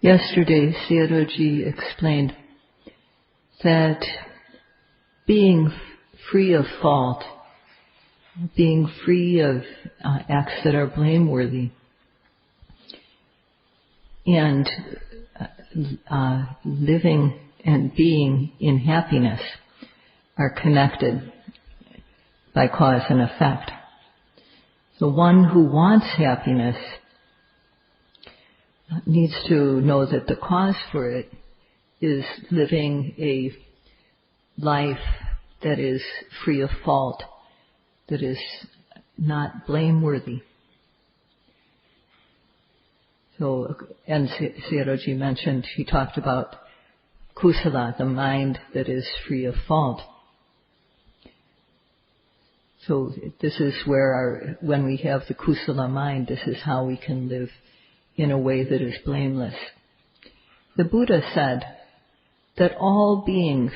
Yesterday, Sayadaw explained that being free of fault, being free of acts that are blameworthy, and living and being in happiness are connected by cause and effect. So one who wants happiness needs to know that the cause for it is living a life that is free of fault, that is not blameworthy. So, and Sayadaw mentioned, he talked about Kusala, the mind that is free of fault. So this is where when we have the Kusala mind, this is how we can live in a way that is blameless. The Buddha said that all beings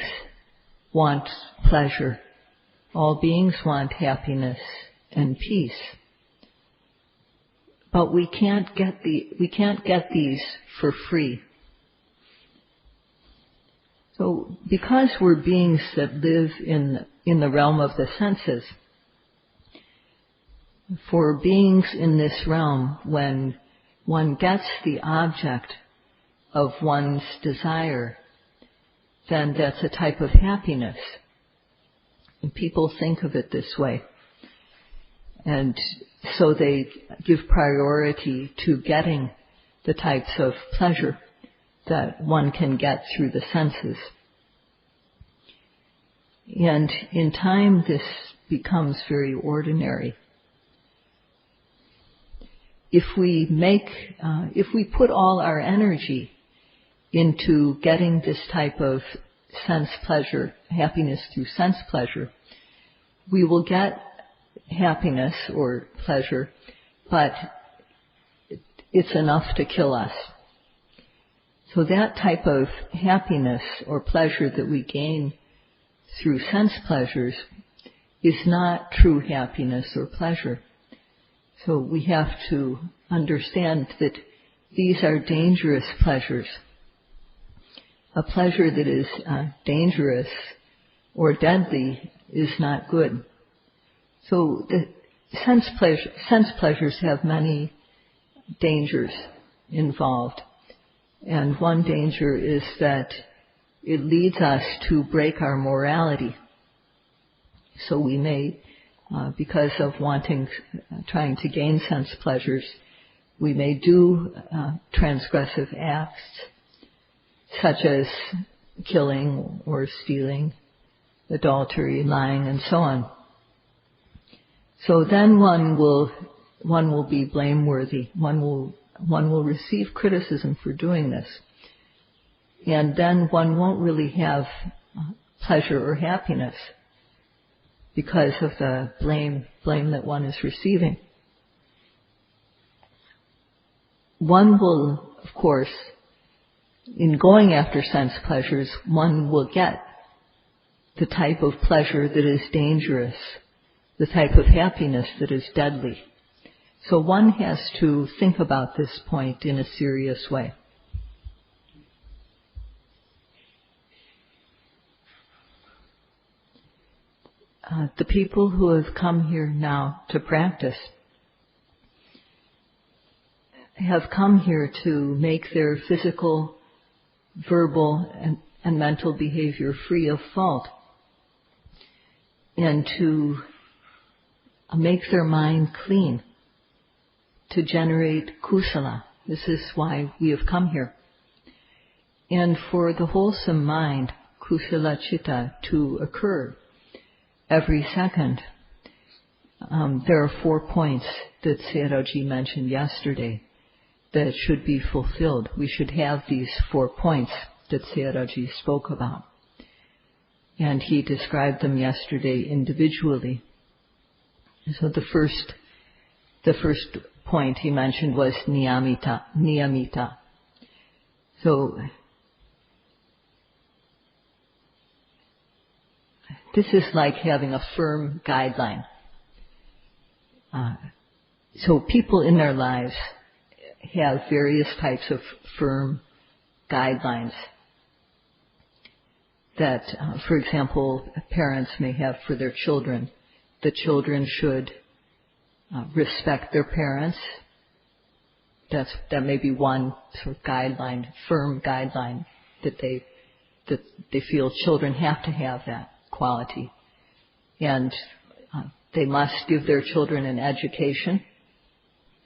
want pleasure. All beings want happiness and peace. But we can't get these for free. So because we're beings that live in the realm of the senses, for beings in this realm, when one gets the object of one's desire, then that's a type of happiness. And people think of it this way. And so they give priority to getting the types of pleasure that one can get through the senses. And in time, this becomes very ordinary. If we put all our energy into getting this type of sense pleasure, happiness through sense pleasure, we will get happiness or pleasure, but it's enough to kill us. So that type of happiness or pleasure that we gain through sense pleasures is not true happiness or pleasure. So we have to understand that these are dangerous pleasures. A pleasure that is dangerous or deadly is not good. So the sense pleasures have many dangers involved. And one danger is that it leads us to break our morality. So we may, because of trying to gain sense pleasures, we may do transgressive acts, such as killing or stealing, adultery, lying, and so on. So then one will be blameworthy. One will receive criticism for doing this. And then one won't really have pleasure or happiness because of the blame that one is receiving. One will, of course, in going after sense pleasures, one will get the type of pleasure that is dangerous, the type of happiness that is deadly. So one has to think about this point in a serious way. The people who have come here now to practice have come here to make their physical, verbal, and mental behavior free of fault, and to make their mind clean, to generate kusala. This is why we have come here. And for the wholesome mind, kusala citta, to occur every second, there are 4 points that Sayadaw mentioned yesterday that should be fulfilled. We should have these 4 points that Sayadaw spoke about. And he described them yesterday individually. So the first point he mentioned was niyamita. So this is like having a firm guideline. So people in their lives have various types of firm guidelines that, for example, parents may have for their children. The children should respect their parents. That may be one sort of guideline, firm guideline that they feel children have to have that quality. And they must give their children an education.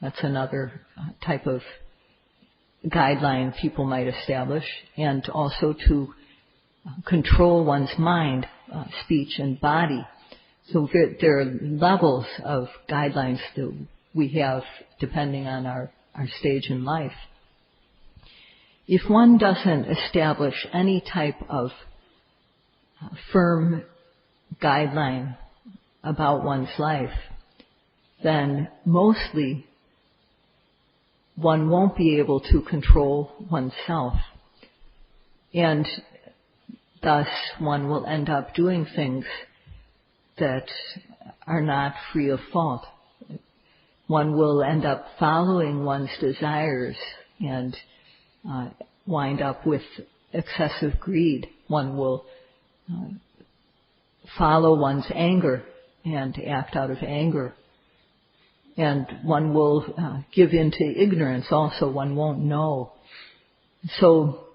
That's another type of guideline people might establish. And also to control one's mind, speech, and body. So there are levels of guidelines that we have depending on our stage in life. If one doesn't establish any type of firm guideline about one's life, then mostly one won't be able to control oneself. And thus one will end up doing things that are not free of fault. One will end up following one's desires and wind up with excessive greed. One will follow one's anger and act out of anger. And one will give in to ignorance also. One won't know. So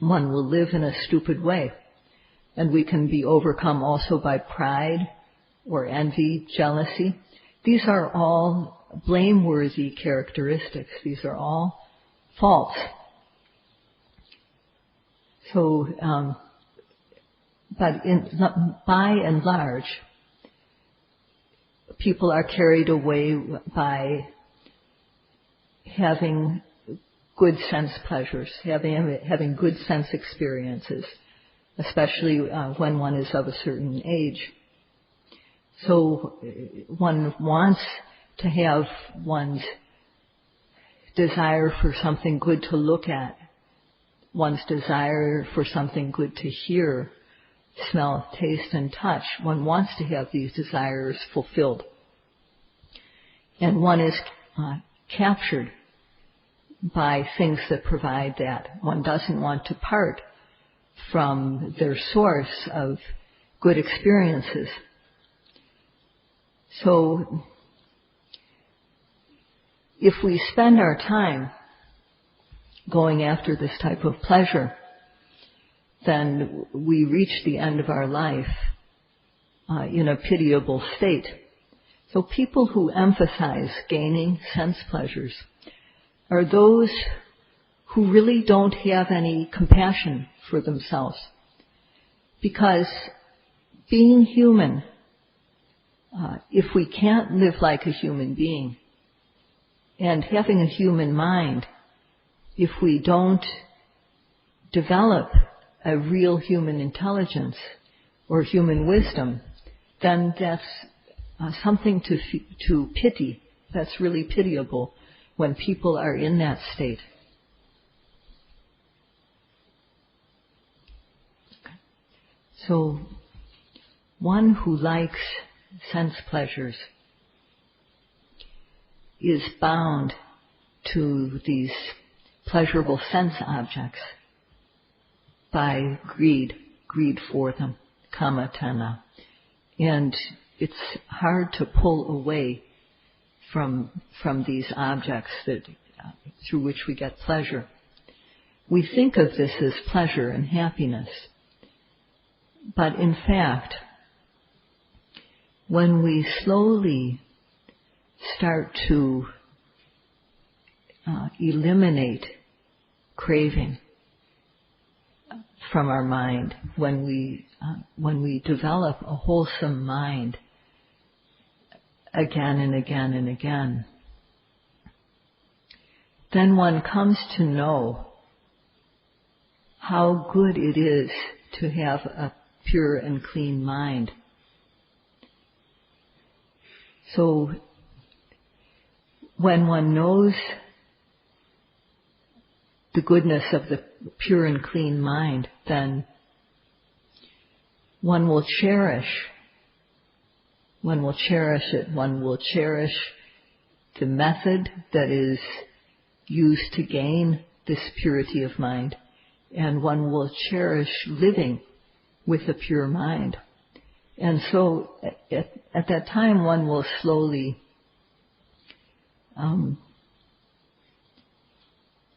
one will live in a stupid way. And we can be overcome also by pride or envy, jealousy. These are all blameworthy characteristics. These are all faults. So, but by and large, people are carried away by having good sense pleasures, having good sense experiences, especially when one is of a certain age. So one wants to have one's desire for something good to look at, one's desire for something good to hear, smell, taste, and touch. One wants to have these desires fulfilled. And one is captured by things that provide that. One doesn't want to part from their source of good experiences. So if we spend our time going after this type of pleasure, then we reach the end of our life in a pitiable state. So people who emphasize gaining sense pleasures are those who really don't have any compassion for themselves. Because being human, if we can't live like a human being, and having a human mind, if we don't develop a real human intelligence or human wisdom, then that's something to pity. That's really pitiable when people are in that state. So one who likes sense pleasures is bound to these pleasurable sense objects by greed for them, kamatana. And it's hard to pull away from these objects that through which we get pleasure. We think of this as pleasure and happiness, but in fact, when we slowly start to eliminate craving from our mind, when we develop a wholesome mind again and again and again, then one comes to know how good it is to have a pure and clean mind. So when one knows the goodness of the pure and clean mind, then one will cherish it. One will cherish the method that is used to gain this purity of mind. and one will cherish living with a pure mind. And so at that time one will slowly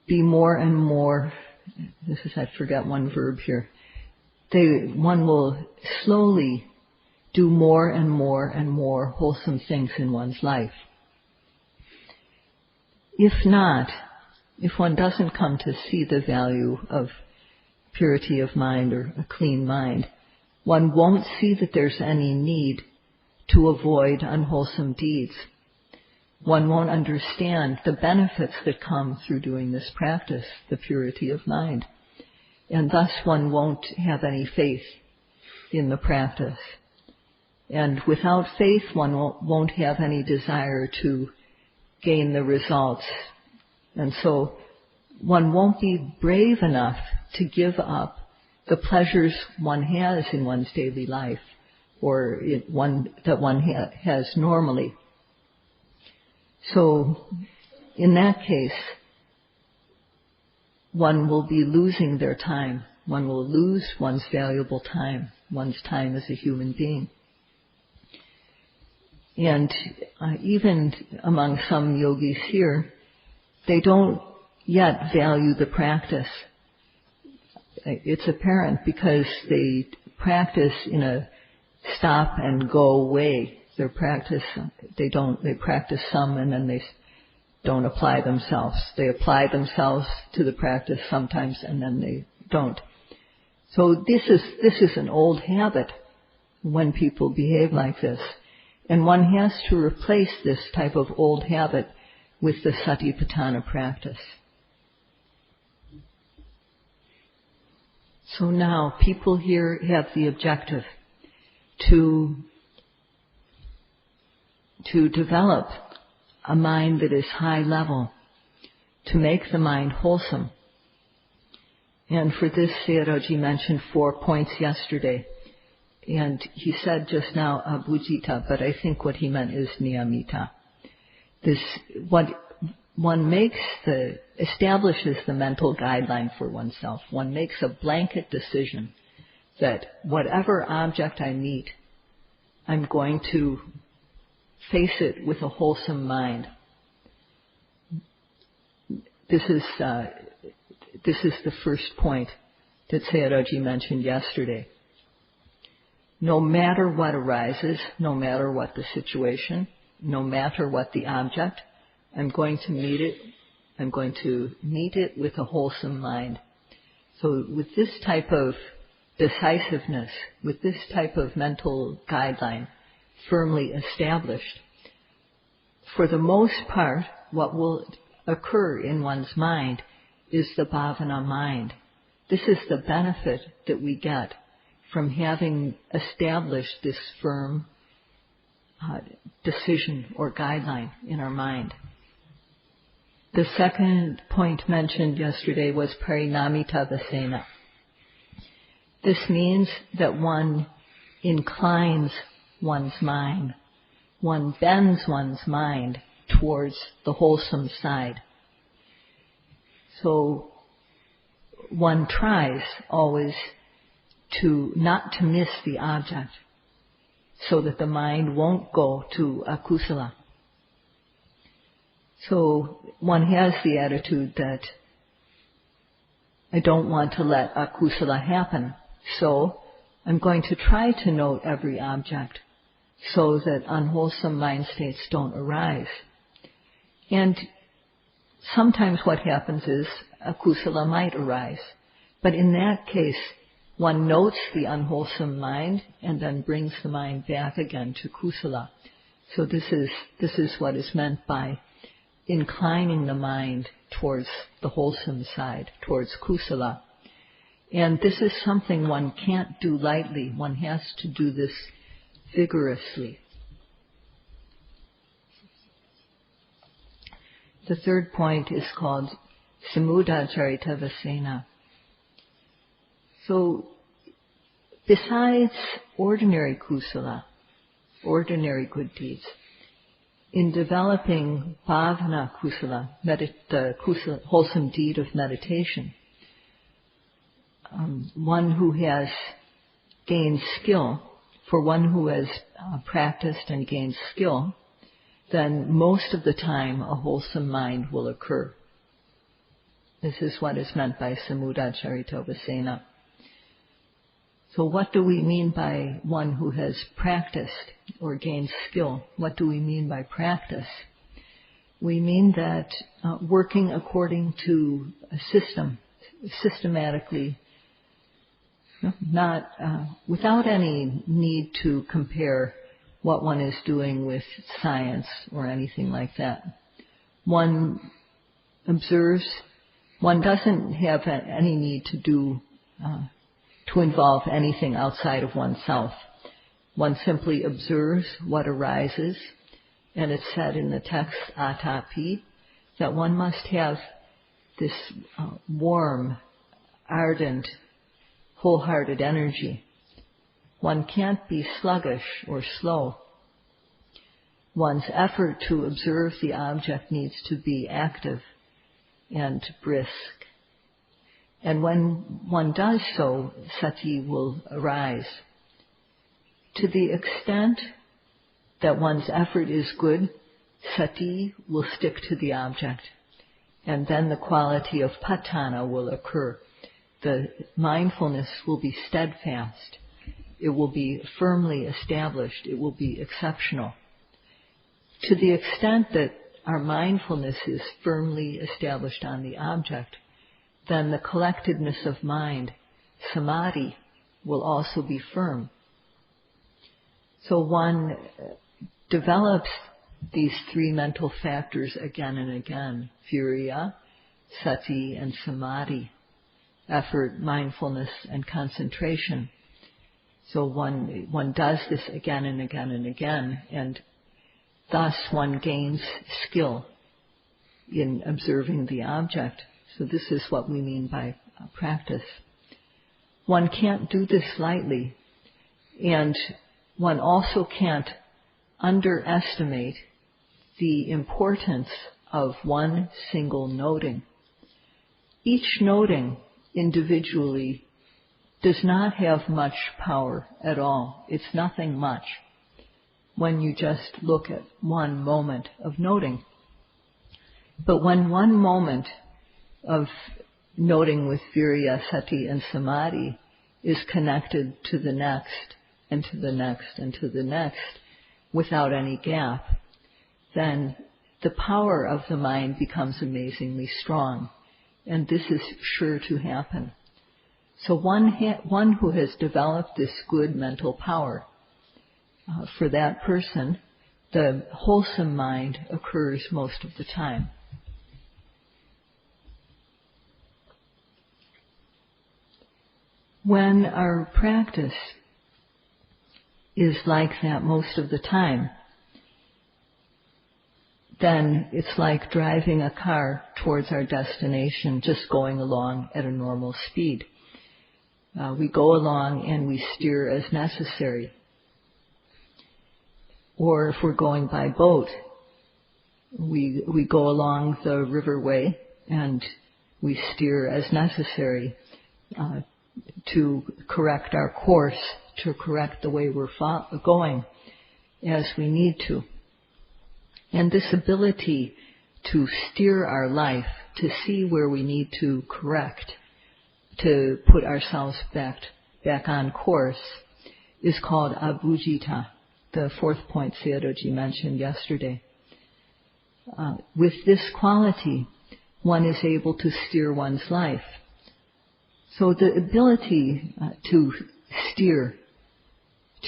be more and more, I forgot one verb here. One will slowly do more and more and more wholesome things in one's life. If not, if one doesn't come to see the value of purity of mind or a clean mind, one won't see that there's any need to avoid unwholesome deeds. One won't understand the benefits that come through doing this practice, the purity of mind. And thus one won't have any faith in the practice. And without faith one won't have any desire to gain the results. And so one won't be brave enough to give up the pleasures one has in one's daily life, or that one has normally. So in that case, one will be losing their time. One will lose one's valuable time, one's time as a human being. And even among some yogis here, they don't yet value the practice. It's apparent because they practice in a stop and go way. They practice some and then they don't apply themselves. They apply themselves to the practice sometimes and then they don't. So this is an old habit when people behave like this. And one has to replace this type of old habit with the Satipatthana practice. So now people here have the objective to develop a mind that is high level, to make the mind wholesome. And for this, Sayadaw mentioned 4 points yesterday. And he said just now abhujita, but I think what he meant is niyamita. What one establishes the mental guideline for oneself. One makes a blanket decision that whatever object I meet, I'm going to face it with a wholesome mind. This is the first point that Sayadaw mentioned yesterday. No matter what arises, no matter what the situation, no matter what the object, I'm going to meet it. I'm going to meet it with a wholesome mind. So with this type of decisiveness, with this type of mental guideline firmly established, for the most part, what will occur in one's mind is the bhavana mind. This is the benefit that we get from having established this firm decision or guideline in our mind. The second point mentioned yesterday was parinamita vasena. This means that one inclines one's mind, one bends one's mind towards the wholesome side. So one tries always not to miss the object, so that the mind won't go to akusala. So one has the attitude that I don't want to let akusala happen, so I'm going to try to note every object so that unwholesome mind states don't arise. And sometimes what happens is akusala might arise, but in that case one notes the unwholesome mind and then brings the mind back again to kusala. So this is what is meant by inclining the mind towards the wholesome side, towards kusala. And this is something one can't do lightly. One has to do this vigorously. The third point is called samudacharita vasena. So, besides ordinary kusala, ordinary good deeds, in developing bhavana kusala, the wholesome deed of meditation, one who has gained skill, for one who has practiced and gained skill, then most of the time a wholesome mind will occur. This is what is meant by samudacaritovasena. So what do we mean by one who has practiced or gained skill? What do we mean by practice? We mean that working according to a system, systematically, not without any need to compare what one is doing with science or anything like that. One observes. One doesn't have any need to do to involve anything outside of oneself. One simply observes what arises, and it's said in the text atapi that one must have this warm, ardent, wholehearted energy. One can't be sluggish or slow. One's effort to observe the object needs to be active and brisk. And when one does so, sati will arise. To the extent that one's effort is good, sati will stick to the object. And then the quality of patthana will occur. The mindfulness will be steadfast. It will be firmly established. It will be exceptional. To the extent that our mindfulness is firmly established on the object, then the collectedness of mind, samadhi, will also be firm. So one develops these three mental factors again and again: virya, sati, and samadhi. Effort, mindfulness, and concentration. So one does this again and again and again, and thus one gains skill in observing the object. So this is what we mean by practice. One can't do this lightly, and one also can't underestimate the importance of one single noting. Each noting individually does not have much power at all. It's nothing much when you just look at one moment of noting. But when one moment of noting with virya, sati, and samadhi is connected to the next, and to the next, and to the next, without any gap, then the power of the mind becomes amazingly strong. And this is sure to happen. So one who has developed this good mental power, for that person, the wholesome mind occurs most of the time. When our practice is like that most of the time, then it's like driving a car towards our destination, just going along at a normal speed. We go along and we steer as necessary. Or if we're going by boat, we go along the riverway and we steer as necessary to correct our course, to correct the way we're going as we need to. And this ability to steer our life, to see where we need to correct, to put ourselves back on course, is called abhujita, the fourth point Sayadaw mentioned yesterday. With this quality, one is able to steer one's life. So the ability to steer,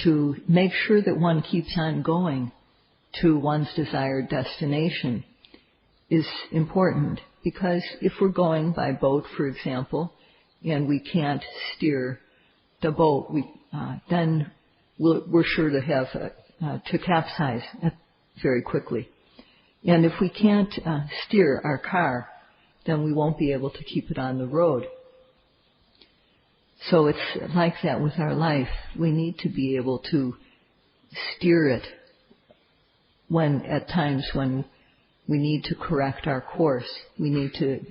to make sure that one keeps on going to one's desired destination, is important, because if we're going by boat, for example, and we can't steer the boat, then we're sure to have to capsize very quickly. And if we can't steer our car, then we won't be able to keep it on the road. So it's like that with our life. We need to be able to steer it at times when we need to correct our course. We need to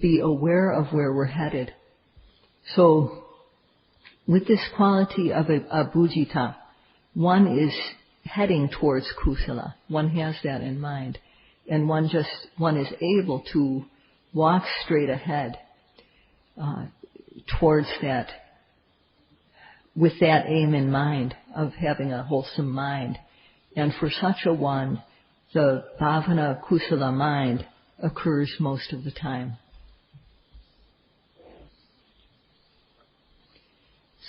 be aware of where we're headed So, with this quality of abhujita, one is heading towards kusala. One has that in mind. And one is able to walk straight ahead towards that, with that aim in mind of having a wholesome mind. And for such a one, the bhavana kusala mind occurs most of the time.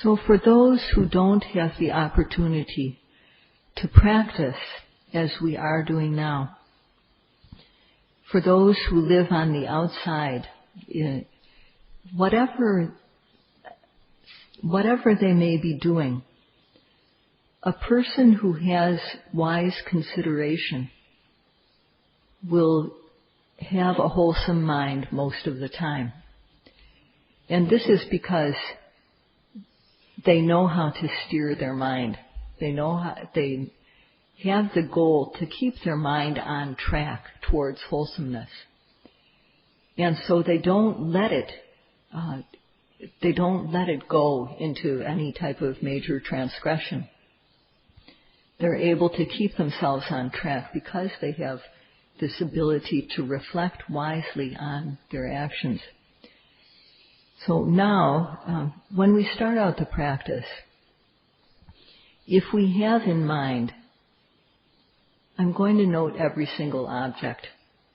So for those who don't have the opportunity to practice as we are doing now, for those who live on the outside, whatever they may be doing, a person who has wise consideration will have a wholesome mind most of the time. And this is because they know how to steer their mind. They have the goal to keep their mind on track towards wholesomeness. And so they don't let it go into any type of major transgression. They're able to keep themselves on track because they have this ability to reflect wisely on their actions. So now, when we start out the practice, if we have in mind, I'm going to note every single object.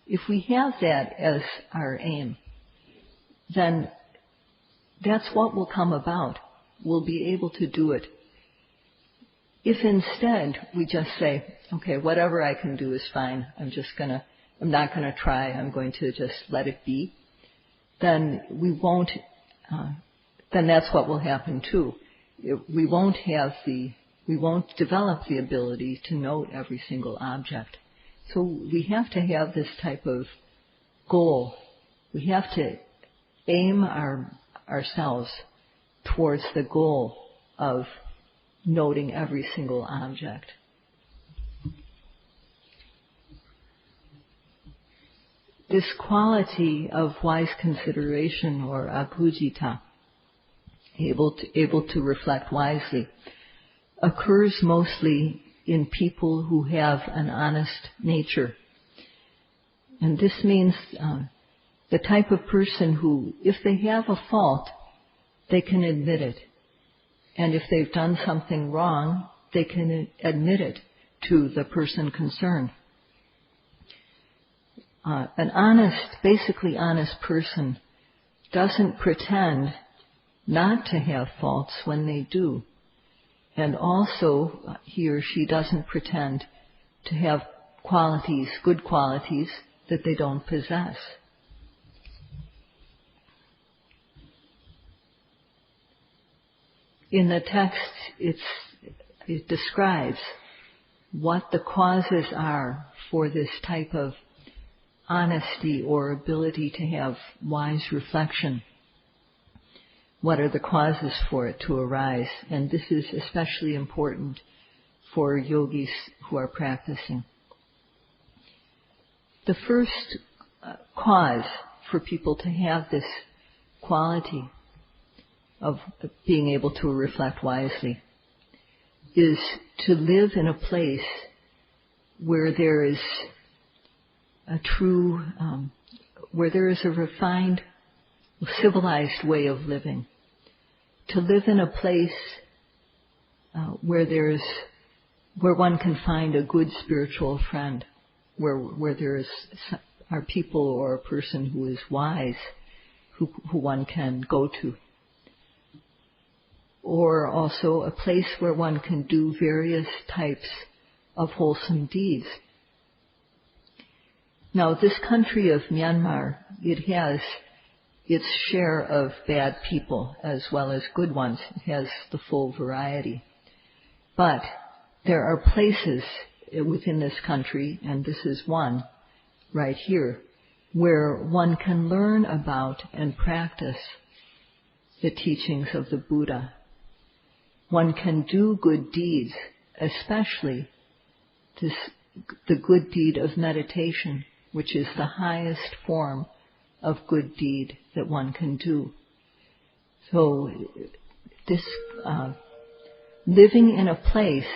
If we have that as our aim, then that's what will come about. We'll be able to do it. If instead we just say, okay, whatever I can do is fine, I'm not gonna try, I'm going to just let it be, then then that's what will happen too. We won't develop the ability to note every single object. So we have to have this type of goal. We have to aim ourselves towards the goal of noting every single object. This quality of wise consideration, or abhujita, able to reflect wisely, occurs mostly in people who have an honest nature. And this means the type of person who, if they have a fault, they can admit it. And if they've done something wrong, they can admit it to the person concerned. An basically honest person doesn't pretend not to have faults when they do. And also, he or she doesn't pretend to have good qualities that they don't possess. In the text, it describes what the causes are for this type of honesty or ability to have wise reflection. What are the causes for it to arise? And this is especially important for yogis who are practicing. The first cause for people to have this quality of being able to reflect wisely is to live in a place where there is where there is a refined, civilized way of living. To live in a place where one can find a good spiritual friend, where there are people or a person who is wise, who one can go to. Or also a place where one can do various types of wholesome deeds. Now, this country of Myanmar, it has its share of bad people as well as good ones. It has the full variety. But there are places within this country, and this is one right here, where one can learn about and practice the teachings of the Buddha. One can do good deeds, especially the good deed of meditation, which is the highest form of good deed that one can do. So this living in a place,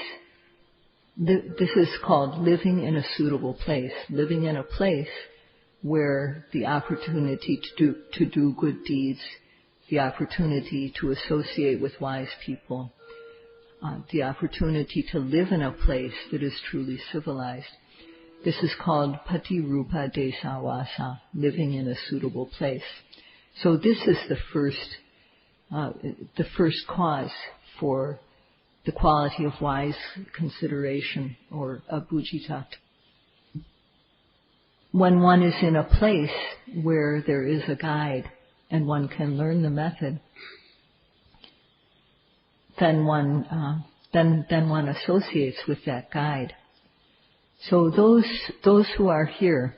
this is called living in a suitable place, living in a place where the opportunity to do good deeds, the opportunity to associate with wise people, the opportunity to live in a place that is truly civilized. This is called patirupa desawasa, living in a suitable place. So this is the first cause for the quality of wise consideration, or abhujita. When one is in a place where there is a guide and one can learn the method, then one associates with that guide. So those who are here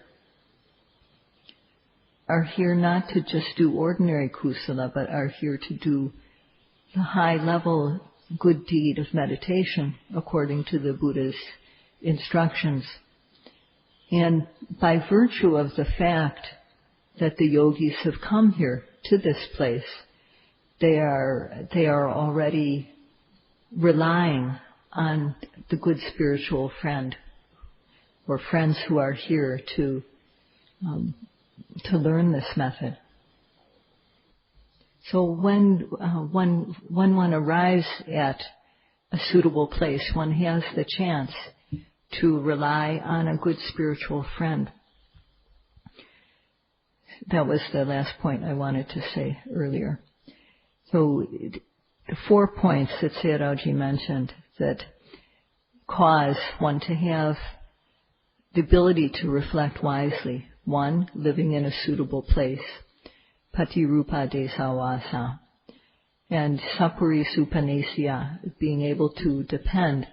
not to just do ordinary kusala, but are here to do the high level good deed of meditation according to the Buddha's instructions. And by virtue of the fact that the yogis have come here to this place, they are already relying on the good spiritual friend or friends who are here to learn this method. So when one arrives at a suitable place, one has the chance to rely on a good spiritual friend. That was the last point I wanted to say earlier. So the 4 points that Sayadaw mentioned that cause one to have the ability to reflect wisely. 1, living in a suitable place, patirupa desawasa, and sapuri supanesya, being able to depend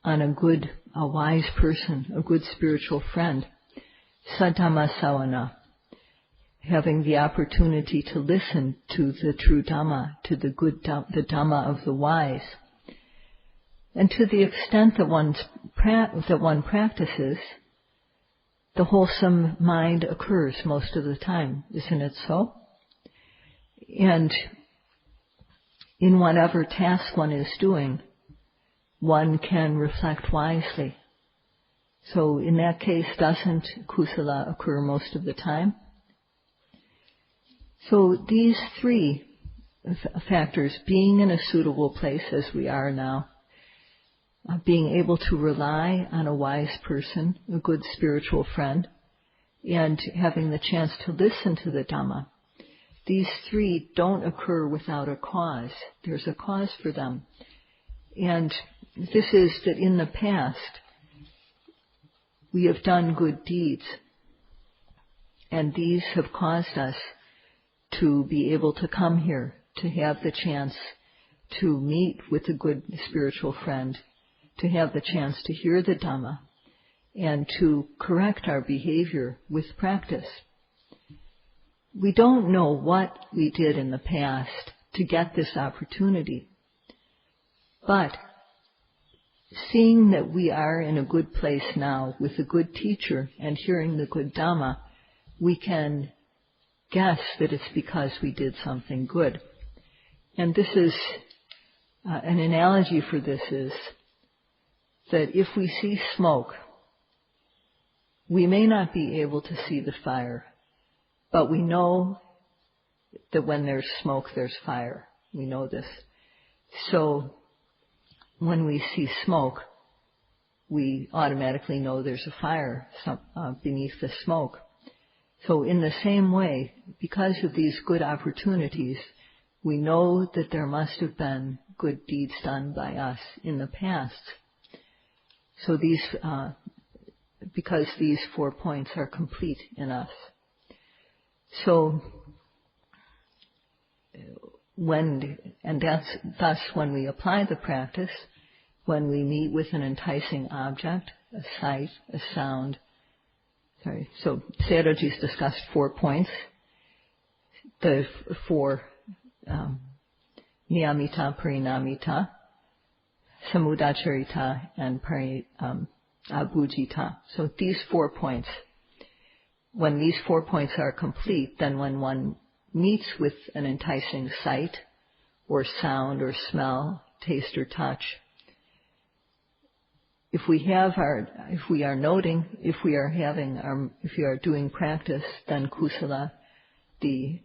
on a wise person, a good spiritual friend, sadhamma savana, having the opportunity to listen to the true Dhamma, to the Dhamma of the wise. And to the extent that one practices, the wholesome mind occurs most of the time, isn't it so? And in whatever task one is doing, one can reflect wisely. So in that case, doesn't kusala occur most of the time? So these 3 factors, being in a suitable place as we are now, being able to rely on a wise person, a good spiritual friend, and having the chance to listen to the Dhamma, these 3 don't occur without a cause. There's a cause for them. And this is that in the past, we have done good deeds, and these have caused us to be able to come here, to have the chance to meet with a good spiritual friend, to have the chance to hear the Dhamma, and to correct our behavior with practice. We don't know what we did in the past to get this opportunity, but seeing that we are in a good place now with a good teacher and hearing the good Dhamma, we can guess that it's because we did something good. And this is, an analogy for this is that if we see smoke, we may not be able to see the fire, but we know that when there's smoke, there's fire. We know this. So when we see smoke, we automatically know there's a fire beneath the smoke. So in the same way, because of these good opportunities, we know that there must have been good deeds done by us in the past. So these, because these 4 points are complete in us. So thus when we apply the practice, when we meet with an enticing object, a sight, a sound. So Sayadawji's discussed 4 points. The 4 niyamita, parinamita, samudacharita, and abhujita. So these 4 points. When these 4 points are complete, then when one meets with an enticing sight or sound or smell, taste or touch, if we are noting, if we are doing practice, then Kusala, the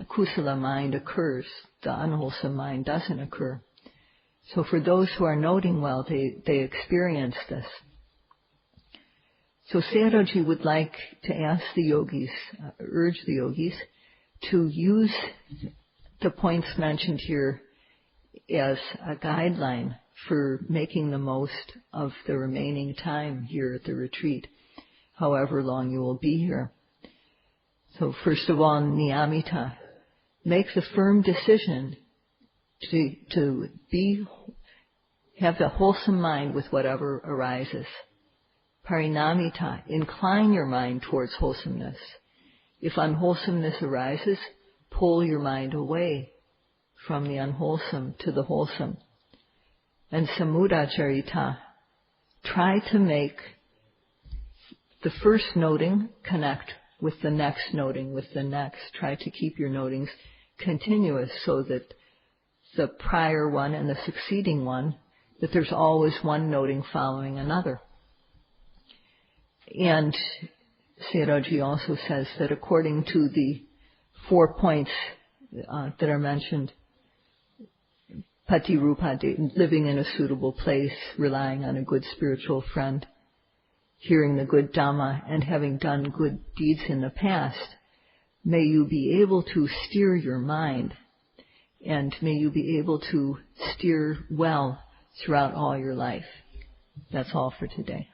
Kusala mind occurs. The unwholesome mind doesn't occur. So for those who are noting well, they experience this. So Sayadaw would like to ask the yogis, urge the yogis, to use the points mentioned here as a guideline for making the most of the remaining time here at the retreat, however long you will be here. So first of all, niyamita, make the firm decision to have the wholesome mind with whatever arises. Parinamita, incline your mind towards wholesomeness. If unwholesomeness arises, pull your mind away from the unwholesome to the wholesome. And samudacharita, try to make the first noting connect with the next noting, with the next. Try to keep your notings continuous so that the prior one and the succeeding one, that there's always one noting following another. And Sayadaw also says that according to the 4 points that are mentioned, patirupa, living in a suitable place, relying on a good spiritual friend, hearing the good Dhamma, and having done good deeds in the past, may you be able to steer your mind, and may you be able to steer well throughout all your life. That's all for today.